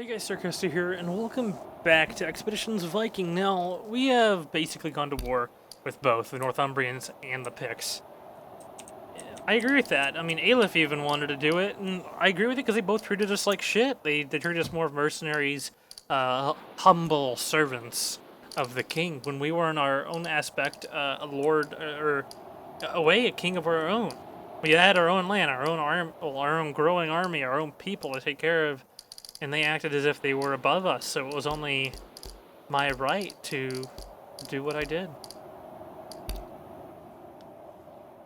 Hey guys, Circa here, and welcome back to Expeditions Viking. Now, we have basically gone to war with both the Northumbrians and the Picts. I agree with that. I mean, Aleph even wanted to do it, and I agree with it because they both treated us like shit. They treated us more of mercenaries, humble servants of the king, when we were in our own aspect a lord, or a king of our own. We had our own land, our own growing army, our own people to take care of. And they acted as if they were above us, so it was only my right to do what I did.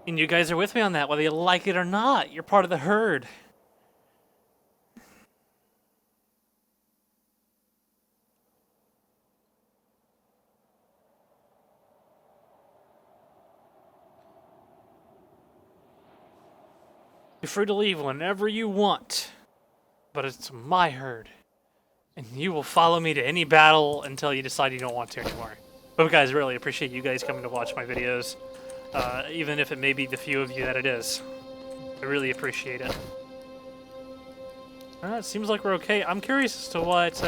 And you guys are with me on that, whether you like it or not. You're part of the herd. You're free to leave whenever you want, but it's my herd. And you will follow me to any battle until you decide you don't want to anymore. But guys, really appreciate you guys coming to watch my videos. Even if it may be the few of you that it is. I really appreciate it. It seems like we're okay. I'm curious as to what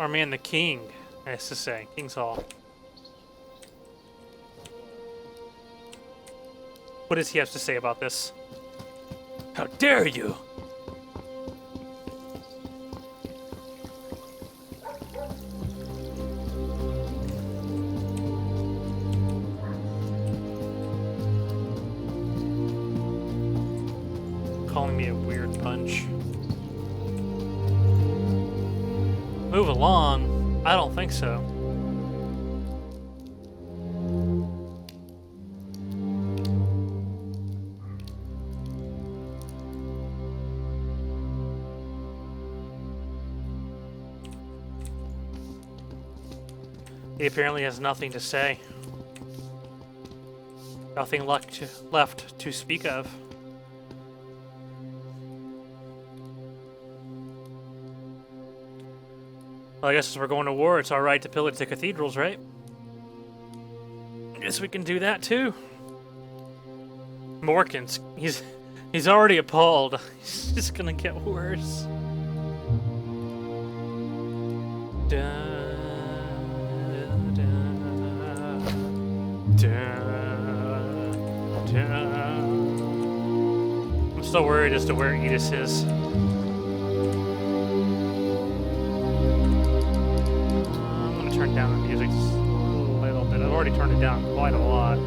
our man the king has to say. King's Hall. What does he have to say about this? How dare you! Calling me a weird bunch. Move along? I don't think so. He apparently has nothing to say. Nothing left to speak of. Well, I guess as we're going to war, it's alright to pillage the cathedrals, right? I guess we can do that too. Morkins, he's already appalled. He's just gonna get worse. I'm still worried as to where Edis is. I'm gonna turn down the music just a little bit. I've already turned it down quite a lot.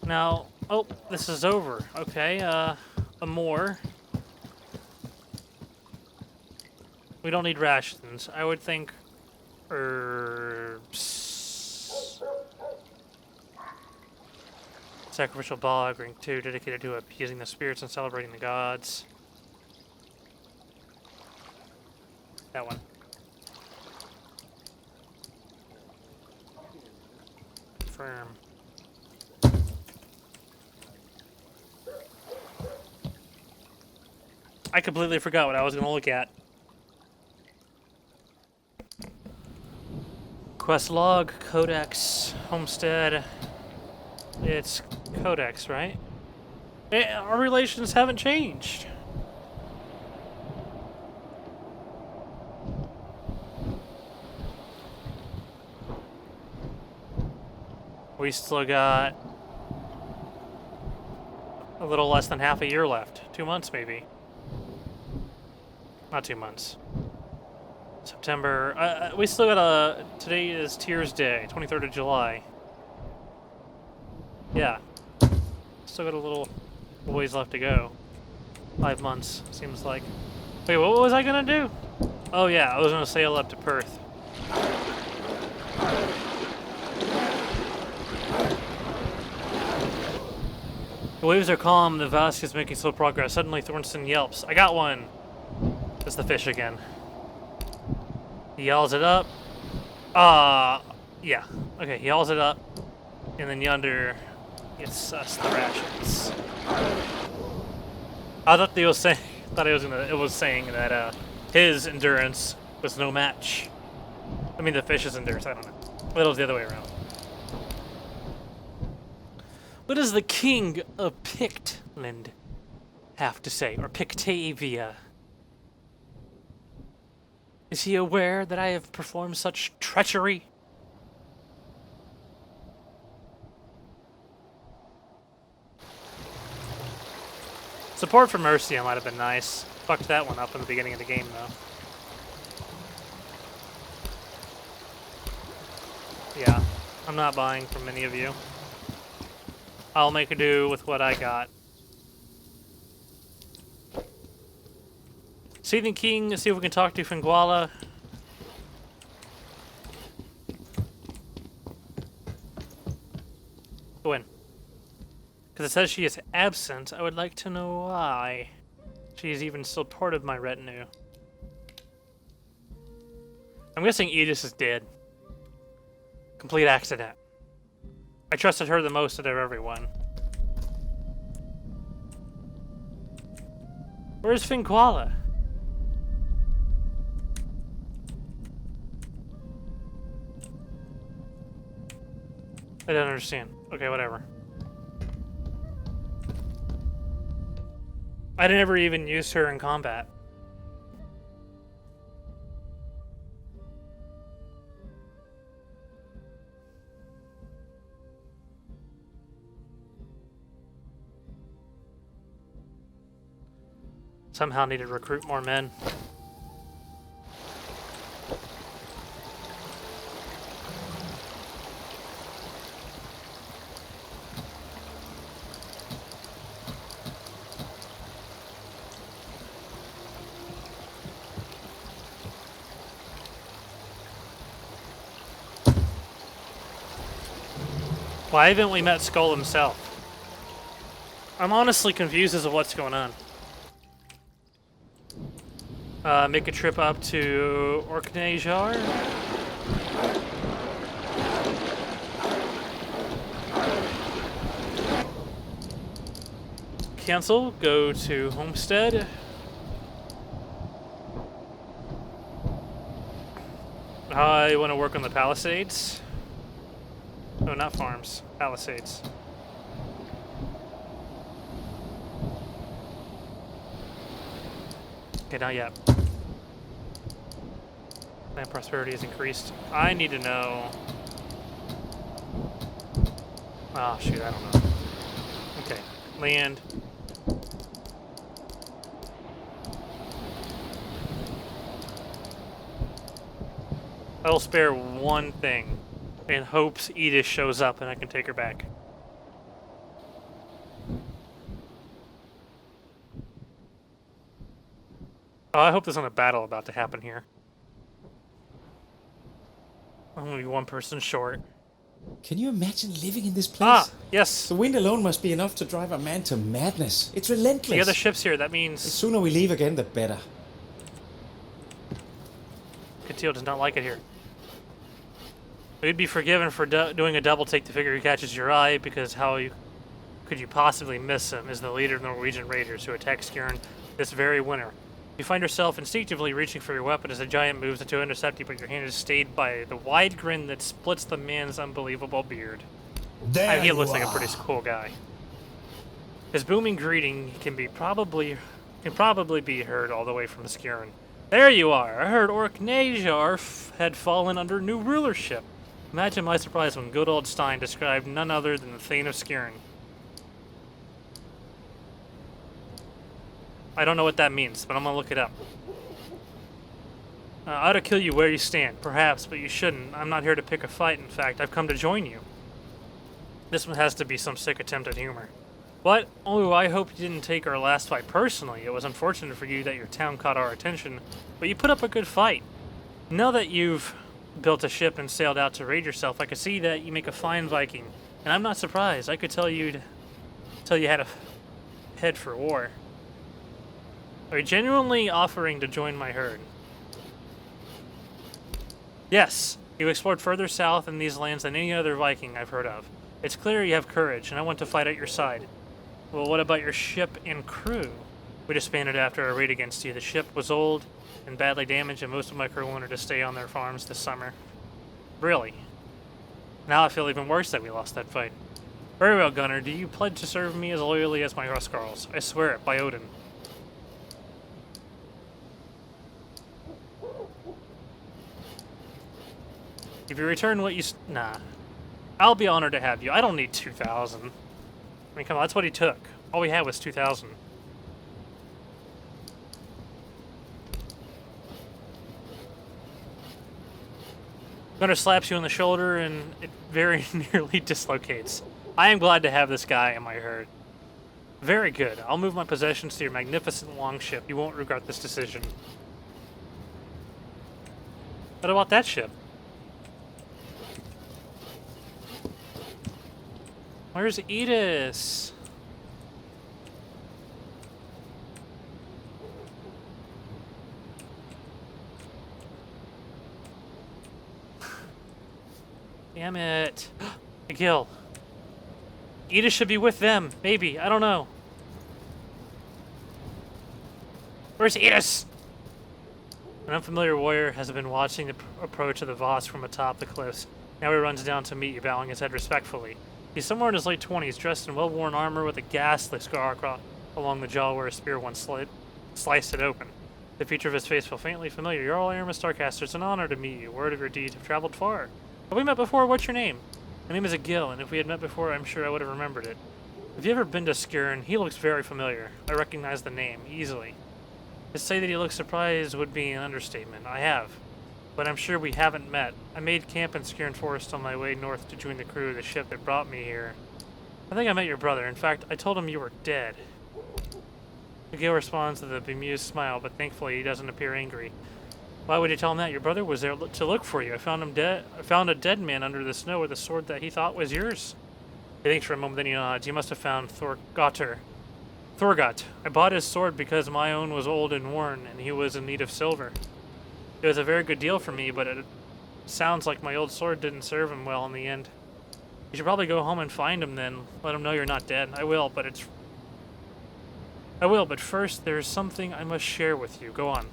Now, oh, this is over. Okay, a more. We don't need rations. I would think herbs. Sacrificial bog, ring 2, dedicated to appeasing the spirits and celebrating the gods. That one. Confirm. I completely forgot what I was going to look at. Quest log, codex, homestead. It's codex, right? Our relations haven't changed. We still got a little less than half a year left. 2 months, maybe. Not 2 months. September. We still got today is Tears Day, 23rd of July. Yeah. Still got a little ways left to go. 5 months, seems like. Wait, what was I gonna do? Oh yeah, I was gonna sail up to Perth. The waves are calm, the Vask is making slow progress. Suddenly Thornston yelps. I got one! It's the fish again. He yells it up. Yeah. Okay, he yells it up. And then yonder gets us the rations. I thought they was saying it was saying that his endurance was no match. I mean, the fish isn't there, so I don't know. But it was the other way around. What does the king of Pictland have to say? Or Pictavia? Is he aware that I have performed such treachery? Support for Mercia might have been nice. Fucked that one up in the beginning of the game, though. Yeah, I'm not buying from any of you. I'll make a do with what I got. Seething King, see if we can talk to Finguala. Go in. Because it says she is absent. I would like to know why. She is even still part of my retinue. I'm guessing Aegis is dead. Complete accident. I trusted her the most out of everyone. Where's Finguala? I don't understand. Okay, whatever. I never even used her in combat. Somehow need to recruit more men. Why haven't we met Skull himself? I'm honestly confused as to what's going on. Make a trip up to Orkneyjar. Cancel, go to Homestead. I want to work on the Palisades. No, not farms. Palisades. Okay, not yet. Land prosperity has increased. I need to know... Oh, shoot, I don't know. Okay, land. I'll spare one thing in hopes Edith shows up and I can take her back. Oh, I hope there's not a battle about to happen here. I'm gonna be one person short. Can you imagine living in this place? Ah, yes. The wind alone must be enough to drive a man to madness. It's relentless. The other ship's here, that means... The sooner we leave again, the better. Katil does not like it here. We'd be forgiven for doing a double take to figure he catches your eye, because could you possibly miss him as the leader of the Norwegian raiders who attacked Skjern this very winter. You find yourself instinctively reaching for your weapon as a giant moves to intercept you, but your hand is stayed by the wide grin that splits the man's unbelievable beard. He looks like a pretty cool guy. His booming greeting can probably be heard all the way from Skjern. There you are! I heard Orkneyjar had fallen under new rulership. Imagine my surprise when good old Stein described none other than the Thane of Skjern. I don't know what that means, but I'm gonna look it up. I ought to kill you where you stand, perhaps, but you shouldn't. I'm not here to pick a fight, in fact, I've come to join you. This one has to be some sick attempt at humor. What? Oh, I hope you didn't take our last fight personally. It was unfortunate for you that your town caught our attention, but you put up a good fight. Now that you've built a ship and sailed out to raid yourself, I could see that you make a fine Viking, and I'm not surprised. I could tell you had a head for war. Are you genuinely offering to join my herd? Yes, you explored further south in these lands than any other Viking I've heard of. It's clear you have courage, and I want to fight at your side. Well, what about your ship and crew? We disbanded after our raid against you. The ship was old and badly damaged, and most of my crew wanted to stay on their farms this summer. Really? Now I feel even worse that we lost that fight. Very well, Gunnarr. Do you pledge to serve me as loyally as my Huskarls? I swear it, by Odin. If you return what you... Nah. I'll be honored to have you. I don't need 2,000. I mean, come on, that's what he took. All we had was 2,000. Gunnarr slaps you on the shoulder, and it very nearly dislocates. I am glad to have this guy in my herd. Very good. I'll move my possessions to your magnificent longship. You won't regret this decision. What about that ship? Where's Edis? Damn it. A gill. Edis should be with them. Maybe. I don't know. Where's Edis? An unfamiliar warrior has been watching the approach of the Voss from atop the cliffs. Now he runs down to meet you, bowing his head respectfully. He's somewhere in his late 20s, dressed in well-worn armor with a ghastly scar along the jaw where a spear once sliced it open. The feature of his face felt faintly familiar. You're all Aramis Starcaster. It's an honor to meet you. Word of your deeds have traveled far. Have we met before? What's your name? My name is Agil, and if we had met before, I'm sure I would have remembered it. Have you ever been to Skirn? He looks very familiar. I recognize the name, easily. To say that he looks surprised would be an understatement. I have. But I'm sure we haven't met. I made camp in Skirn Forest on my way north to join the crew of the ship that brought me here. I think I met your brother. In fact, I told him you were dead. Agil responds with a bemused smile, but thankfully he doesn't appear angry. Why would you tell him that? Your brother was there to look for you. I found him dead. I found a dead man under the snow with a sword that he thought was yours. He thinks for a moment, then he nods. You must have found Thorgot. I bought his sword because my own was old and worn, and he was in need of silver. It was a very good deal for me, but it sounds like my old sword didn't serve him well in the end. You should probably go home and find him then. Let him know you're not dead. I will, but first there's something I must share with you. Go on.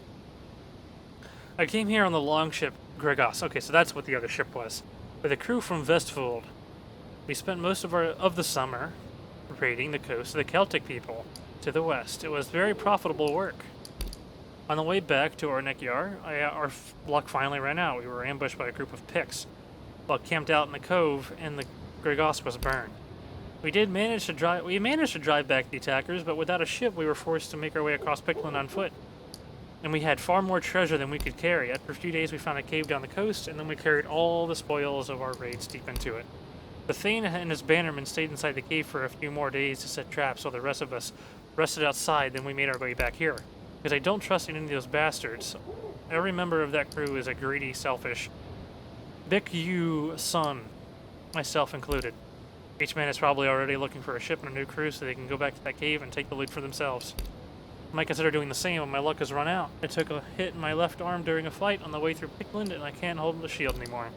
I came here on the longship Gregos. Okay, so that's what the other ship was. With a crew from Vestfold. We spent most of the summer raiding the coast of the Celtic people to the west. It was very profitable work. On the way back to Ornekyar, our luck finally ran out. We were ambushed by a group of Picts, while camped out in the cove, and the Gregos was burned. We managed to drive back the attackers, but without a ship, we were forced to make our way across Pickland on foot. And we had far more treasure than we could carry. After a few days, we found a cave down the coast, and then we carried all the spoils of our raids deep into it. The Thane and his bannermen stayed inside the cave for a few more days to set traps, while the rest of us rested outside. Then we made our way back here. Because I don't trust any of those bastards. Every member of that crew is a greedy, selfish son, myself included. Each man is probably already looking for a ship and a new crew so they can go back to that cave and take the loot for themselves. I might consider doing the same, but my luck has run out. I took a hit in my left arm during a fight on the way through Pickland, and I can't hold the shield anymore.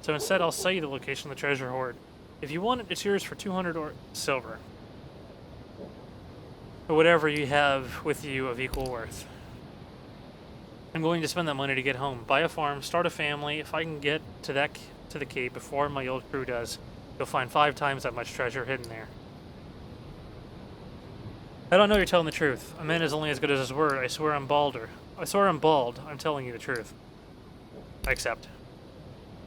So instead, I'll sell you the location of the treasure hoard. If you want it, it's yours for 200 silver. Or whatever you have with you of equal worth. I'm going to spend that money to get home, buy a farm, start a family. If I can get to the cave before my old crew does, you'll find 5 times that much treasure hidden there. I don't know you're telling the truth. A man is only as good as his word. I swear I'm bald. I'm telling you the truth. I accept.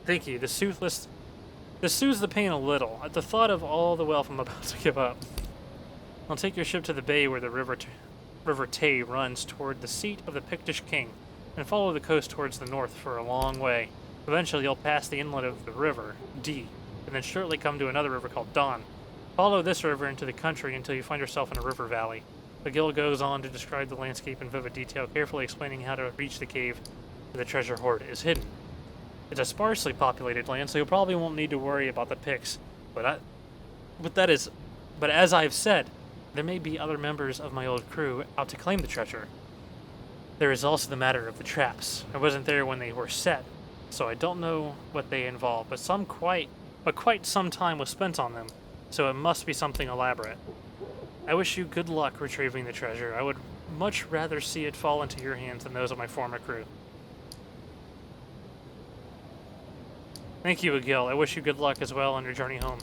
Thank you. This soothes the pain a little. At the thought of all the wealth I'm about to give up. I'll take your ship to the bay where the River Tay runs toward the seat of the Pictish king, and follow the coast towards the north for a long way. Eventually, you'll pass the inlet of the river, D, and then shortly come to another river called Don. Follow this river into the country until you find yourself in a river valley. The guild goes on to describe the landscape in vivid detail, carefully explaining how to reach the cave where the treasure hoard is hidden. It's a sparsely populated land, so you probably won't need to worry about the Picts. But as I've said, there may be other members of my old crew out to claim the treasure. There is also the matter of the traps. I wasn't there when they were set, so I don't know what they involve, but quite some time was spent on them, so it must be something elaborate. I wish you good luck retrieving the treasure. I would much rather see it fall into your hands than those of my former crew. Thank you, Agil. I wish you good luck as well on your journey home.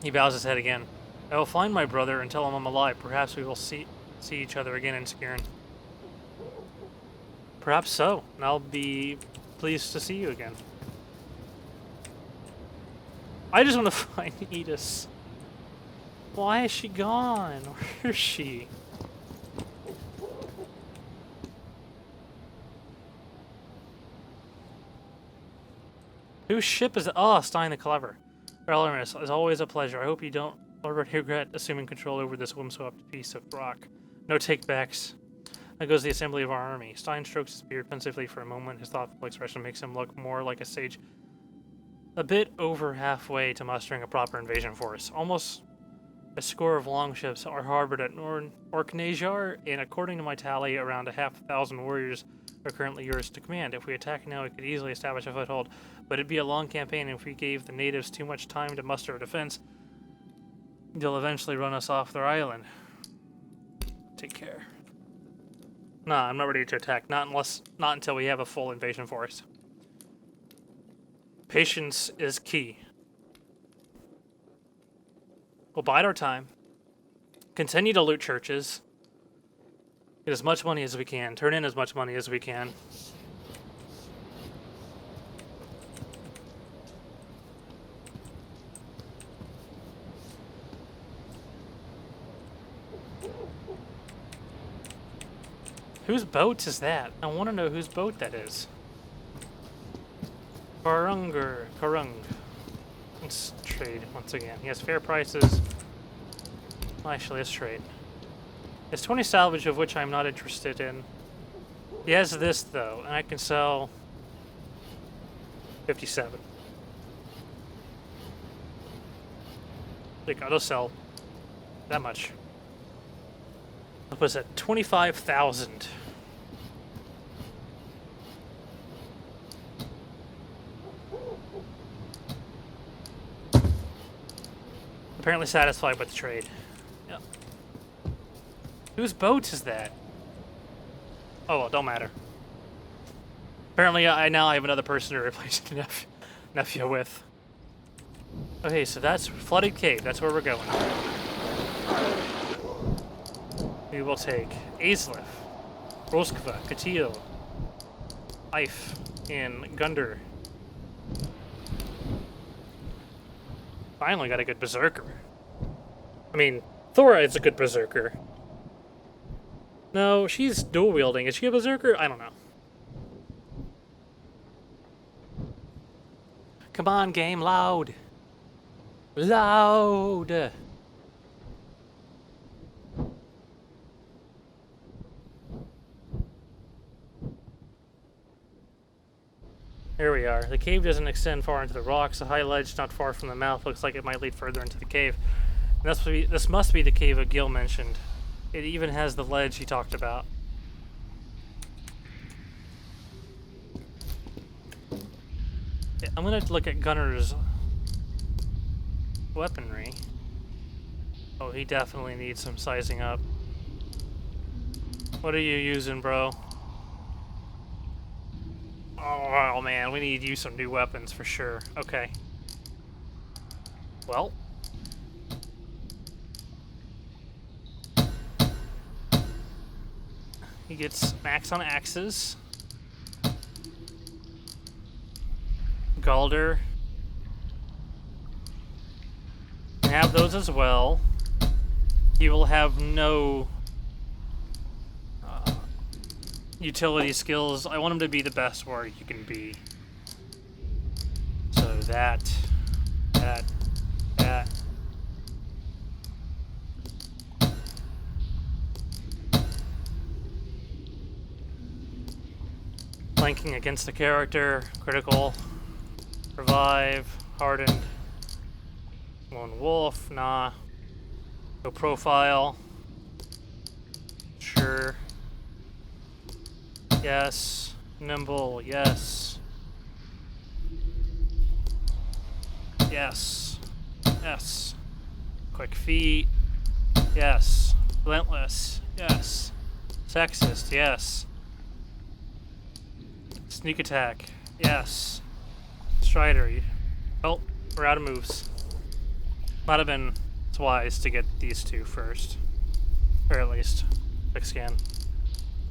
He bows his head again. I will find my brother and tell him I'm alive. Perhaps we will see each other again in Skirn. Perhaps so, and I'll be pleased to see you again. I just want to find Edis. Why is she gone? Where is she? Whose ship is it? Oh, Stein the Clever. Relormus, it's always a pleasure. I hope you don't already regret assuming control over this windswept piece of rock. No takebacks. That goes the assembly of our army. Stein strokes his beard pensively for a moment. His thoughtful expression makes him look more like a sage. A bit over halfway to mustering a proper invasion force. Almost a score of longships are harbored at Orknejar, and according to my tally, around 1,000 warriors are currently yours to command. If we attack now, we could easily establish a foothold, but it'd be a long campaign, and if we gave the natives too much time to muster a defense, they'll eventually run us off their island. Take care. Nah, I'm not ready to attack. Not until we have a full invasion force. Patience is key. We'll bide our time. Continue to loot churches. Get as much money as we can. Turn in as much money as we can. Whose boat is that? I want to know whose boat that is. Karung. Let's trade once again. He has fair prices. Actually, let's trade. It's 20 salvage, of which I'm not interested in. He has this, though, and I can sell 57. Like, I'll sell that much. What was it? 25,000. Apparently satisfied with the trade. Yep. Whose boat is that? Oh, well, don't matter. Apparently, I now have another person to replace the nephew with. Okay, so that's Flooded Cave. That's where we're going. We will take Aislif, Roskva, Katil, Eif, and Gunnarr. Finally got a good berserker. I mean, Thora is a good berserker. No, she's dual wielding. Is she a berserker? I don't know. Come on, game, loud. Loud. Here we are. The cave doesn't extend far into the rocks. A high ledge not far from the mouth looks like it might lead further into the cave. And this must be the cave Agil mentioned. It even has the ledge he talked about. Yeah, I'm gonna look at Gunnar's weaponry. Oh, he definitely needs some sizing up. What are you using, bro? Oh man, we need to use some new weapons for sure. Okay. Well. He gets max on axes. Galder. Can have those as well. He will have no utility skills. I want him to be the best warrior you can be. So that. Flanking against the character, critical, revive, hardened, lone wolf, nah. Go profile, sure. Yes. Nimble, yes. Yes. Yes. Quick feet, yes. Relentless. Yes. Sexist. Yes. Sneak attack. Yes. Strider. Oh, we're out of moves. Might have been wise to get these two first. Or at least quick scan.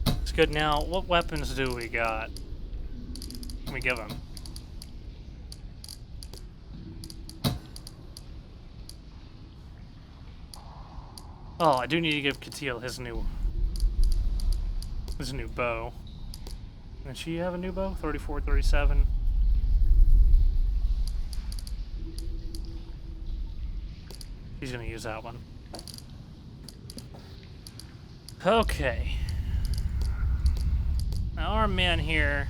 It's good now. What weapons do we got? Let me give them. Oh, I do need to give Katil his new bow. Does she have a new bow? 34, 37. He's gonna use that one. Okay. Now our man here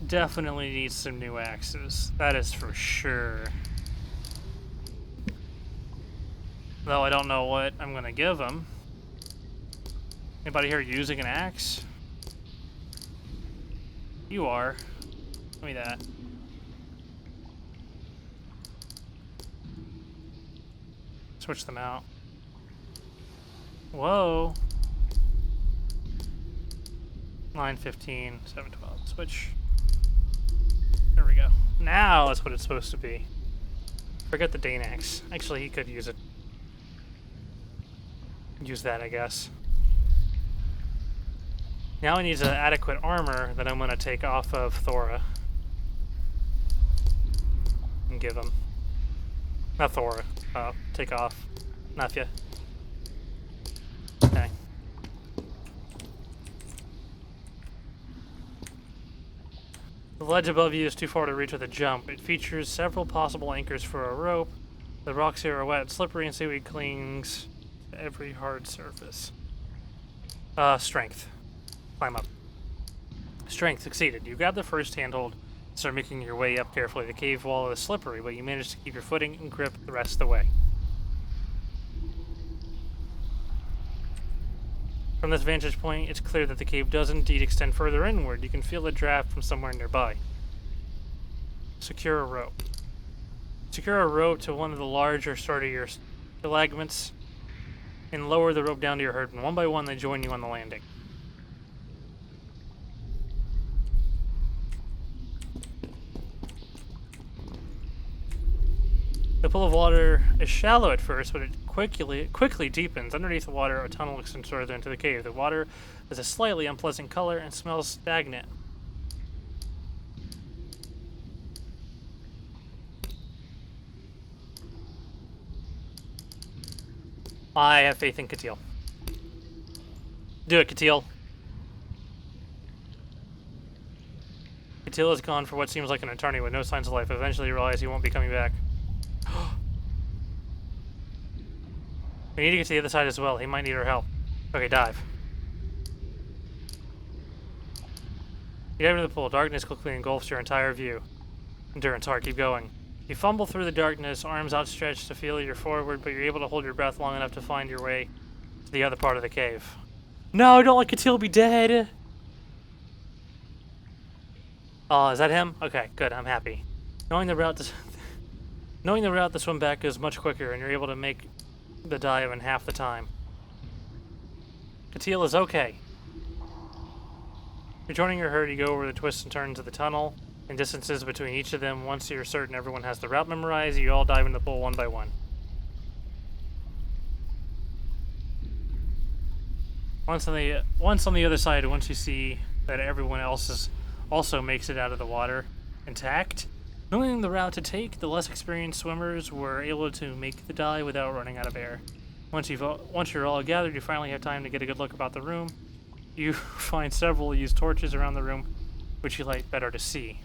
definitely needs some new axes. That is for sure. Though I don't know what I'm gonna give him. Anybody here using an axe? You are. Give me that. Switch them out. Whoa. 9:15, 7:12. Switch. There we go. Now that's what it's supposed to be. Forget the Dane axe. Actually, he could use it. Use that, I guess. Now he needs an adequate armor that I'm going to take off of Thora. And give him. Not Thora. Take off. Nafia. Okay. The ledge above you is too far to reach with a jump. It features several possible anchors for a rope. The rocks here are wet and slippery, and seaweed clings to every hard surface. Strength. Climb up. Strength succeeded. You grab the first handhold and start making your way up carefully. The cave wall is slippery, but you manage to keep your footing and grip the rest of the way. From this vantage point, it's clear that the cave does indeed extend further inward. You can feel a draft from somewhere nearby. Secure a rope. Secure a rope to one of the larger, sturdier stalagmites and lower the rope down to your herdman. One by one, they join you on the landing. The pool of water is shallow at first, but it quickly deepens. Underneath the water, a tunnel extends further into the cave. The water has a slightly unpleasant color and smells stagnant. I have faith in Katil. Do it, Katil. Katil is gone for what seems like an eternity with no signs of life. Eventually you realize he won't be coming back. We need to get to the other side as well. He might need our help. Okay, dive. You dive into the pool. Darkness quickly engulfs your entire view. Endurance hard. Keep going. You fumble through the darkness, arms outstretched to feel you're forward, but you're able to hold your breath long enough to find your way to the other part of the cave. No, don't let Katil be dead! Oh, is that him? Okay, good. I'm happy. Knowing the route to swim back is much quicker, and you're able to make the dive in half the time. Katil is okay. Rejoining your herd, you go over the twists and turns of the tunnel and distances between each of them. Once you're certain everyone has the route memorized, you all dive into the pool one by one. Once on the other side, once you see that everyone else also makes it out of the water intact, knowing the route to take, the less experienced swimmers were able to make the dive without running out of air. Once you're all gathered, you finally have time to get a good look about the room. You find several used torches around the room, which you light better to see.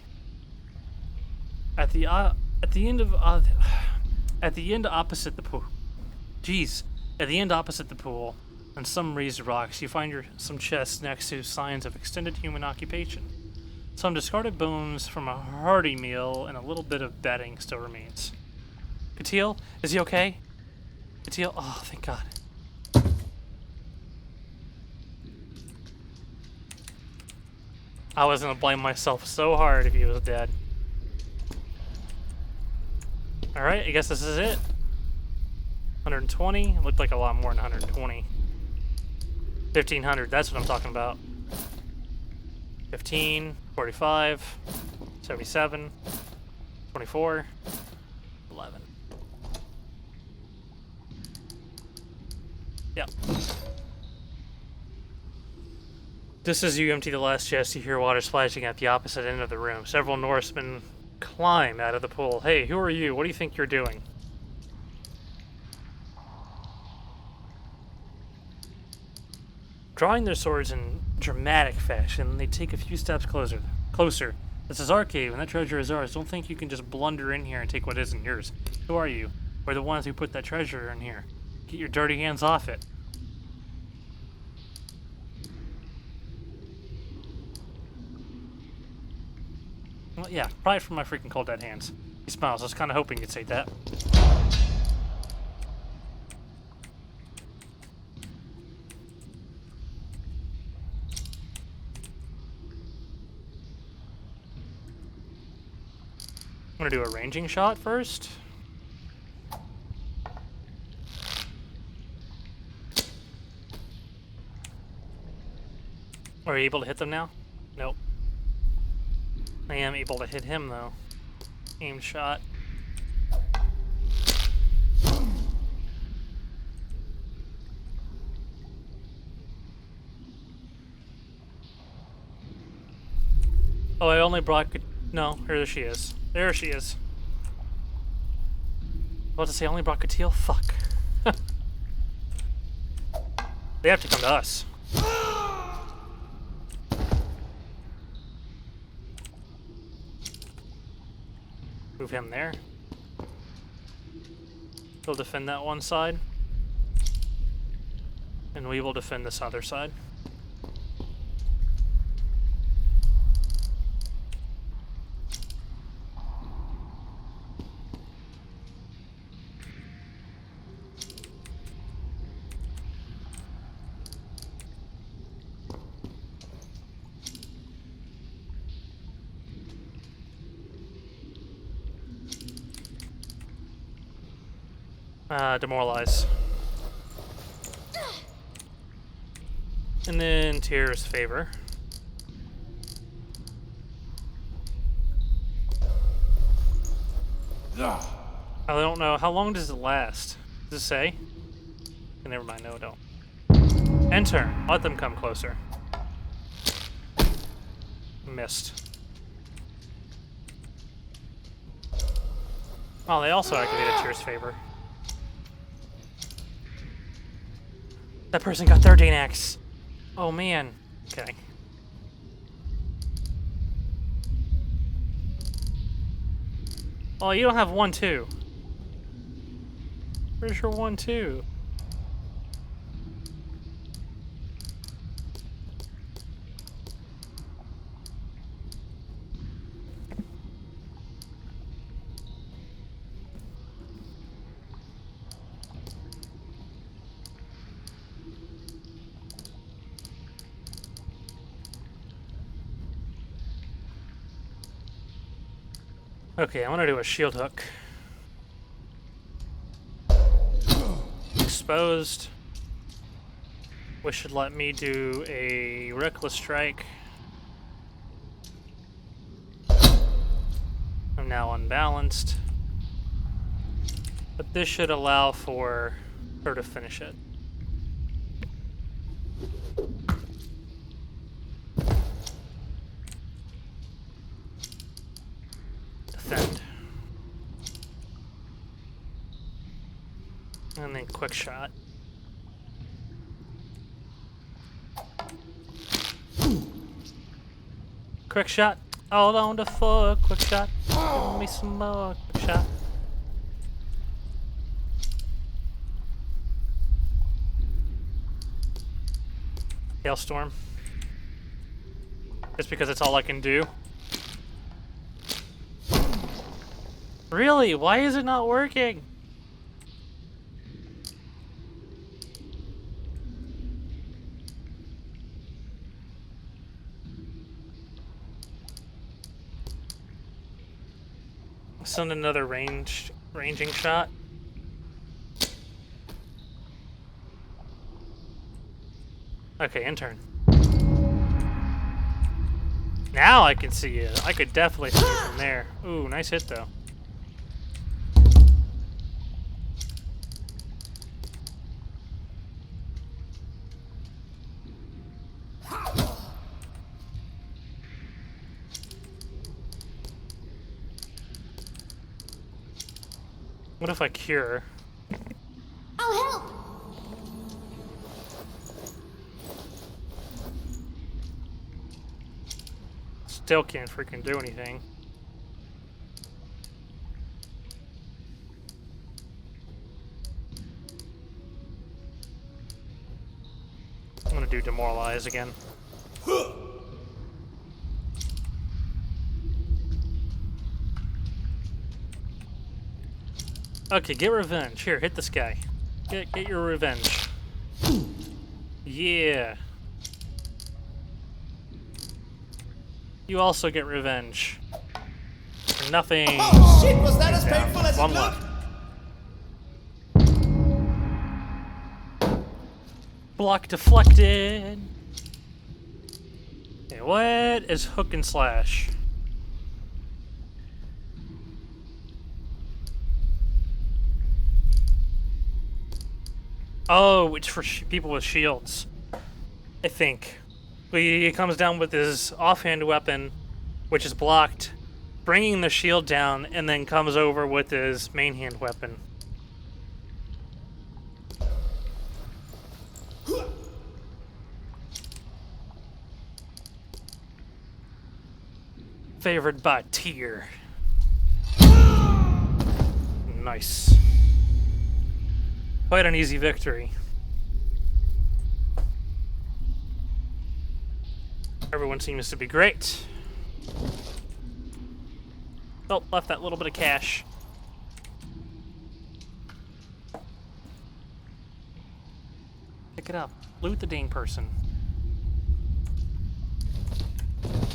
At the end opposite the pool. Jeez, at the end opposite the pool, on some raised rocks, you find some chests next to signs of extended human occupation. Some discarded bones from a hearty meal and a little bit of bedding still remains. Katil, is he okay? Katil, oh, thank God. I was gonna blame myself so hard if he was dead. Alright, I guess this is it. 120? It looked like a lot more than 120. 1500, that's what I'm talking about. 15, 45, 77, 24, 11. Yep. Just as you empty the last chest, you hear water splashing at the opposite end of the room. Several Norsemen climb out of the pool. Hey, who are you? What do you think you're doing? Drawing their swords in dramatic fashion, they take a few steps closer. This is our cave, and that treasure is ours. Don't think you can just blunder in here and take what isn't yours. Who are you? We're the ones who put that treasure in here. Get your dirty hands off it. Well, yeah, probably from my freaking cold dead hands. He smiles. I was kind of hoping you'd say that. I'm gonna do a ranging shot first. Are you able to hit them now? Nope. I am able to hit him though. Aim shot. Oh, I only brought... No, here she is. There she is. About to say I only brought Katil? Fuck. They have to come to us. Move him there. He'll defend that one side. And we will defend this other side. Demoralize. And then Tyr's favor. I don't know. How long does it last? Does it say? Never mind. No, don't. Enter. Let them come closer. Missed. Oh, they also activated Tyr's favor. That person got 13x. Oh man. Okay. Oh, you don't have 1-2. Where's your 1-2? Okay, I'm gonna do a shield hook. Exposed. Which should let me do a reckless strike. I'm now unbalanced. But this should allow for her to finish it. And then quick shot. Quick shot. Hold on to four. Quick shot. Give me some more. Quick shot. Hailstorm. Just because it's all I can do. Really? Why is it not working? Send another ranging shot. Okay, intern. Now I can see you. I could definitely see you from there. Ooh, nice hit though. What if I cure? I'll help. Still can't freaking do anything. I'm gonna do demoralize again. Okay, get revenge. Here, hit this guy. Get your revenge. Yeah. You also get revenge. For nothing. Oh shit, was that as painful as it One looked? left. Block deflected. Okay, what is hook and slash? Oh, it's for people with shields. I think. He comes down with his offhand weapon, which is blocked, bringing the shield down, and then comes over with his main hand weapon. Favored by tier. Nice. Quite an easy victory. Everyone seems to be great. Oh, left that little bit of cash. Pick it up. Loot the dang person.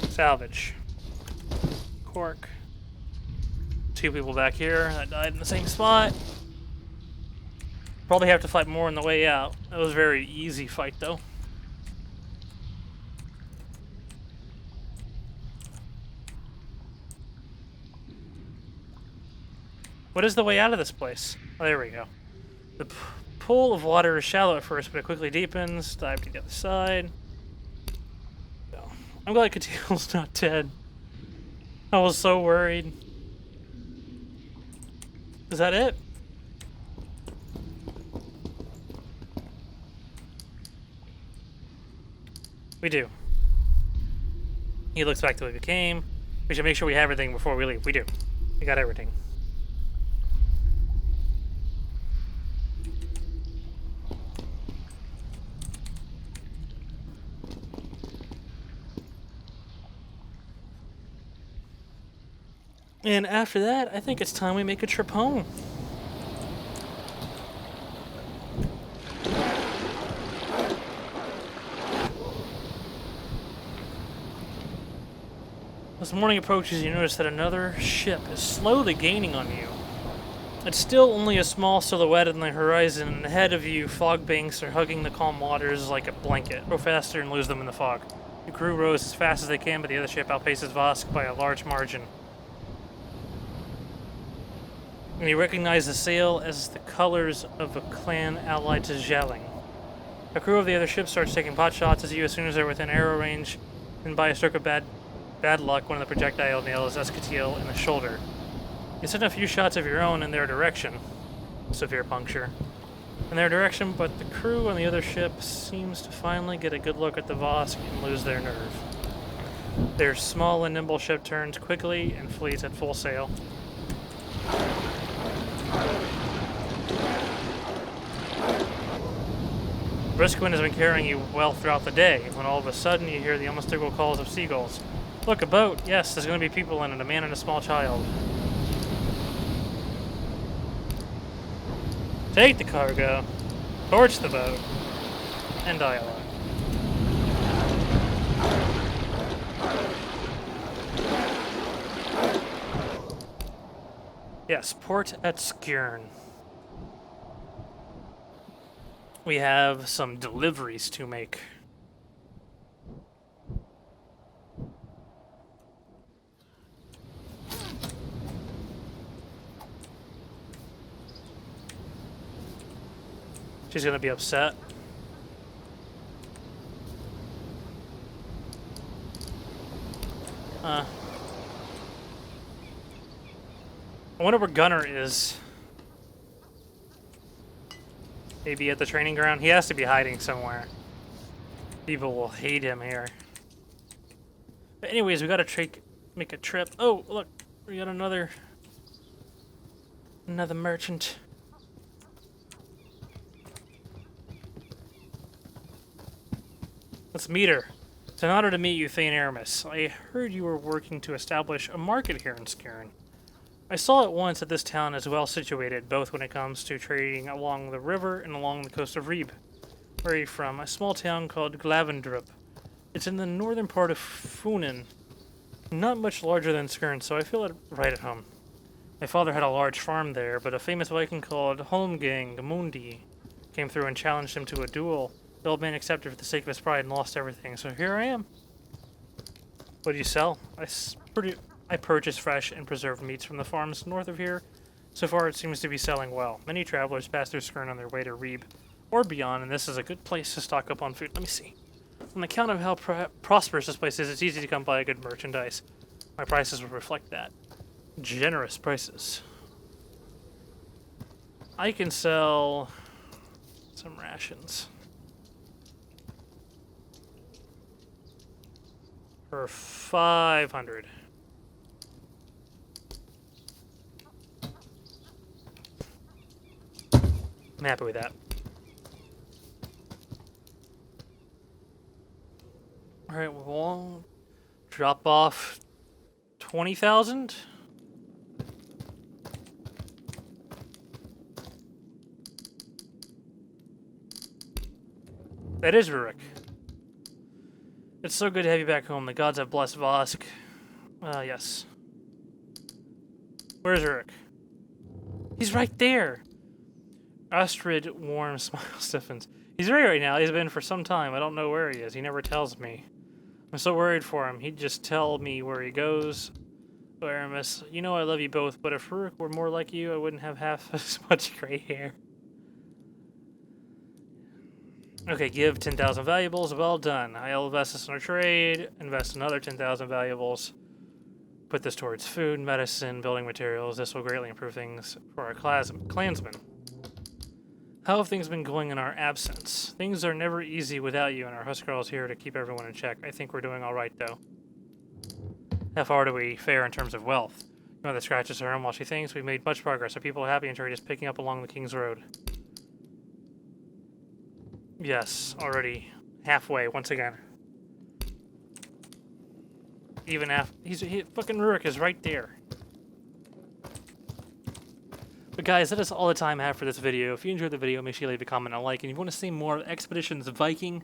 Salvage. Cork. Two people back here that died in the same spot. Probably have to fight more on the way out. That was a very easy fight, though. What is the way out of this place? Oh, there we go. The pool of water is shallow at first, but it quickly deepens. Dive to the other side. So, I'm glad Catil's not dead. I was so worried. Is that it? We do. He looks back to where we came. We should make sure we have everything before we leave. We do. We got everything. And after that, I think it's time we make a trip home. As morning approaches, you notice that another ship is slowly gaining on you. It's still only a small silhouette on the horizon, and ahead of you, fog banks are hugging the calm waters like a blanket. Go faster and lose them in the fog. The crew rows as fast as they can, but the other ship outpaces Vosk by a large margin. And you recognize the sail as the colors of a clan allied to Zhelling. The crew of the other ship starts taking pot shots at you as soon as they're within arrow range, and by a stroke of bad luck, one of the projectile nails Escatil in the shoulder. You send a few shots of your own in their direction. Severe puncture. In their direction, but the crew on the other ship seems to finally get a good look at the Vosk and lose their nerve. Their small and nimble ship turns quickly and flees at full sail. Brisquin has been carrying you well throughout the day, when all of a sudden you hear the almost equal calls of seagulls. Look, a boat! Yes, there's going to be people in it, a man and a small child. Take the cargo, torch the boat, and dialogue. Yes, port at Skjern. We have some deliveries to make. She's gonna be upset. I wonder where Gunnarr is. Maybe at the training ground? He has to be hiding somewhere. People will hate him here. But anyways, we gotta make a trip. Oh, look, we got another merchant. Let's meet her. It's an honor to meet you, Thane Aramis. I heard you were working to establish a market here in Skirn. I saw at once that this town is well situated, both when it comes to trading along the river and along the coast of Reeb. Where are you from? A small town called Glavendrup. It's in the northern part of Funen. Not much larger than Skirn, so I feel right at home. My father had a large farm there, but a famous Viking called Holmgang Mundi came through and challenged him to a duel. The old man accepted for the sake of his pride and lost everything, so here I am. What do you sell? I purchase fresh and preserved meats from the farms north of here. So far, it seems to be selling well. Many travelers pass through Skirn on their way to Reeb or beyond, and this is a good place to stock up on food. Let me see. On account of how prosperous this place is, it's easy to come by good merchandise. My prices will reflect that. Generous prices. I can sell some rations. For 500. I'm happy with that. Alright, we'll drop off 20,000. That is Rurik. It's so good to have you back home. The gods have blessed Vosk. Yes. Where's Rurik? He's right there. Astrid warm smile stiffens. He's right now. He's been for some time. I don't know where he is. He never tells me. I'm so worried for him. He'd just tell me where he goes. Oh, Aramis, you know I love you both, but if Rurik were more like you, I wouldn't have half as much gray hair. Okay, give 10,000 valuables. Well done. I'll invest this in our trade. Invest another 10,000 valuables. Put this towards food, medicine, building materials. This will greatly improve things for our clansmen. How have things been going in our absence? Things are never easy without you, and our Huskarl is here to keep everyone in check. I think we're doing all right, though. How far do we fare in terms of wealth? You know, the scratches her arm while she thinks. We've made much progress. Our people are happy and trade is picking up along the King's Road. Yes, already halfway once again. Even after fucking Rurik is right there. But guys, that is all the time I have for this video. If you enjoyed the video, make sure you leave a comment and a like. And if you want to see more Expeditions Viking,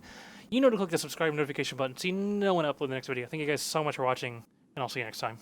you know to click the subscribe notification button so you know when I upload the next video. Thank you guys so much for watching, and I'll see you next time.